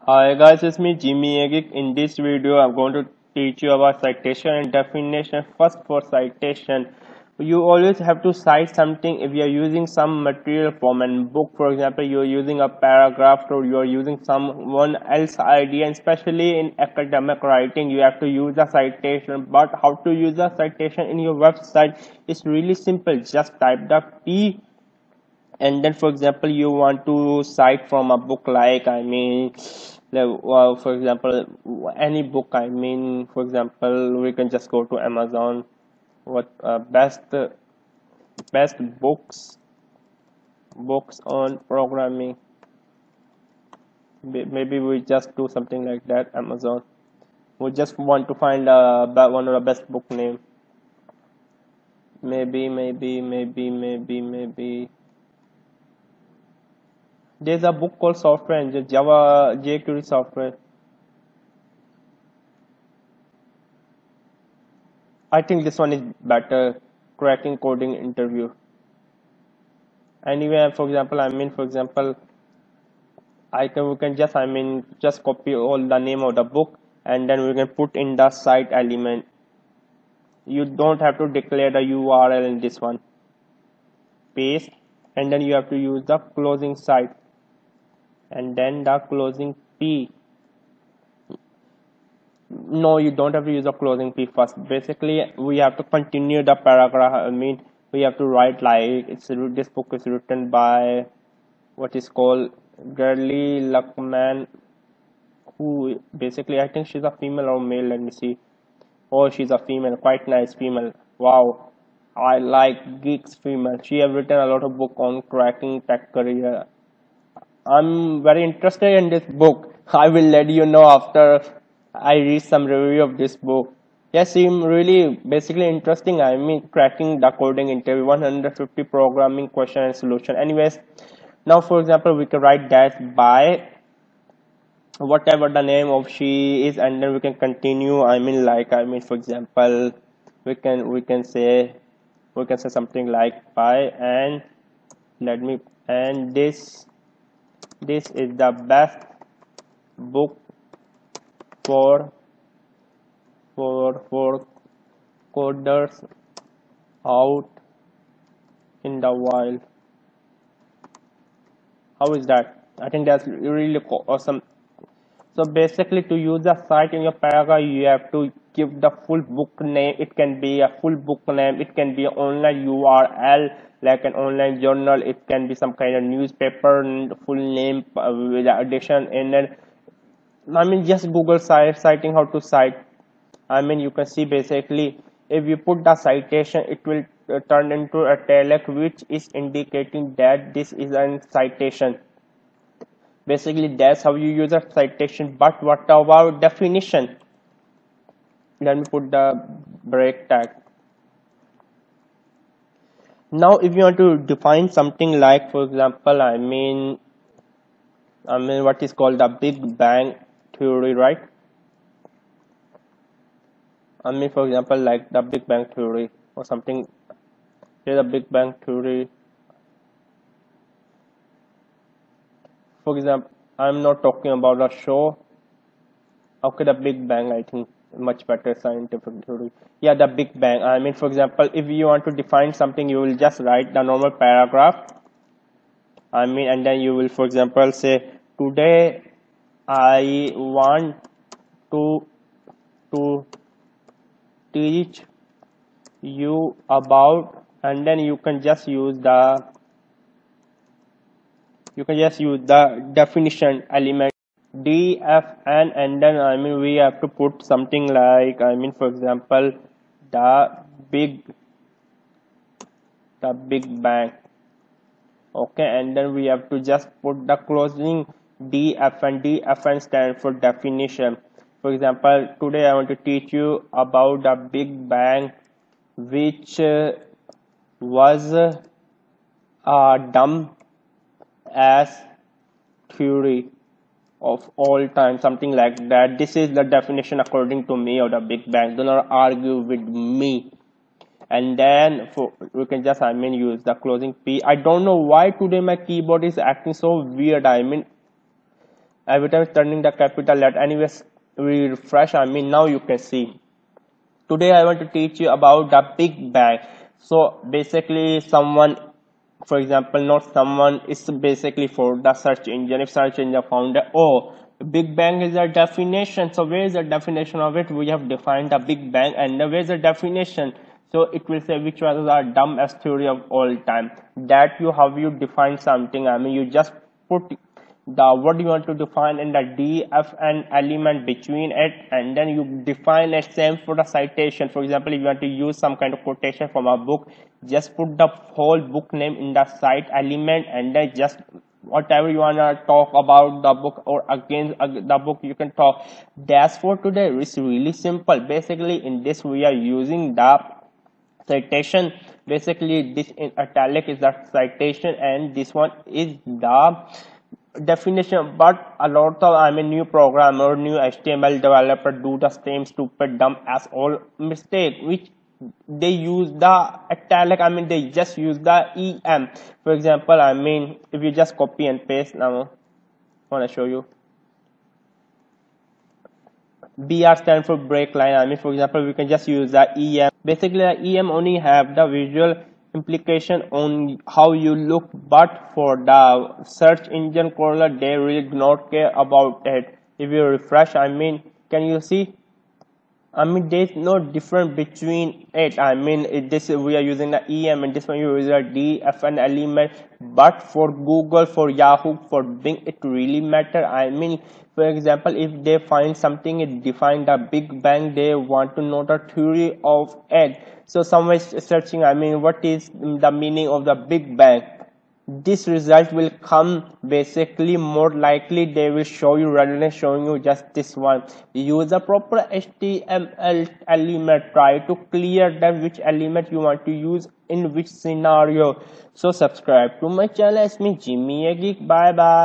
Hi guys, it's me Jimmy Geek. In this video, I'm going to teach you about citation and definition. First, for citation, you always have to cite something if you're using some material from a book. For example, you're using a paragraph or you're using someone else's idea. And especially in academic writing, you have to use a citation. But how to use a citation in your website is really simple. Just type the P, and then for example you want to cite from a book, like for example any book. For example, we can just go to Amazon. What best books on programming. Maybe we just do something like that. Amazon, we just want to find one of the best book name. Maybe there's a book called Software Engineer, Java jQuery software. I think this one is better. Cracking coding interview. Anyway, for example, we can just just copy all the name of the book, and then we can put in the cite element. You don't have to declare the URL in this one. Paste, and then you have to use the closing cite, and then the closing P. No, you don't have to use a closing P first. Basically, we have to continue the paragraph. We have to write like this book is written by what is called Gurley Luckman, who basically, I think she's a female or male. Let me see. Oh, she's a female. Quite nice female. Wow, I like Geek's female. She have written a lot of book on cracking tech career. I'm very interested in this book. I will let you know after I read some review of this book. Yes, seem really basically interesting. Cracking the coding interview, 150 programming question and solution. Anyways, now for example, we can write that by whatever the name of she is, and then we can continue. For example, we can say something like by, and let me and this is the best book for coders out in the wild. How is that? I think that's really awesome. So basically, to use the cite in your paragraph, you have to give the full book name. It can be a full book name. It can be an online URL, like an online journal. It can be some kind of newspaper full name with the addition. And then just Google citing how to cite. You can see basically if you put the citation, it will turn into italic, which is indicating that this is a citation. Basically, that's how you use a citation. But what about definition? Let me put the break tag. Now, if you want to define something like, for example, what is called the Big Bang theory, right? For example, like the Big Bang theory or something. Here's a Big Bang theory. For example, I'm not talking about a show. Okay, the Big Bang, I think much better scientific theory. Yeah, the Big Bang. For example, if you want to define something, you will just write the normal paragraph. And then you will, for example, say, today I want to teach you about, and then you can just use the definition element DFN, and then we have to put something like for example the big bang. Okay, and then we have to just put the closing DFN stand for definition. For example, today I want to teach you about the Big Bang, which was dumb as theory of all time, something like that. This is the definition according to me of the Big Bang. Do not argue with me. And then we can just use the closing P. I don't know why today my keyboard is acting so weird. every time turning the capital letter. Anyways, we refresh. Now you can see. Today I want to teach you about the Big Bang. So basically, someone, for example, not someone, is basically for the search engine. If search engine found that, oh, Big Bang is a definition. So where is the definition of it? We have defined the Big Bang, and where is the definition? So it will say which was the dumbest theory of all time. That you, how you define something. You just put the what you want to define in the DFN element between it, and then you define it. Same for the citation. For example, if you want to use some kind of quotation from a book, just put the whole book name in the cite element, and then just whatever you want to talk about the book or against the book, you can talk. That's for today. It's really simple. Basically, in this we are using the citation. Basically, this in italic is the citation, and this one is the definition. But a lot of new programmer, new HTML developer do the same stupid dumb as all mistake, which they use the italic. They just use the em. For example, if you just copy and paste, now I want to show you. BR stand for break line. For example, we can just use the EM. Basically, the EM only have the visual implication on how you look, but for the search engine crawler, they really do not care about it. If you refresh, can you see? There's no difference between it. This we are using the EM, and this one you use a DFN element. But for Google, for Yahoo, for Bing, it really matter. For example, if they find something, it define the Big Bang, they want to know the theory of it. So someone is searching, what is the meaning of the Big Bang? This result will come basically more likely they will show you rather than showing you just this one. Use a proper HTML element. Try to clear that which element you want to use in which scenario. So subscribe to my channel. It's me, Jimmy a Geek. Bye bye.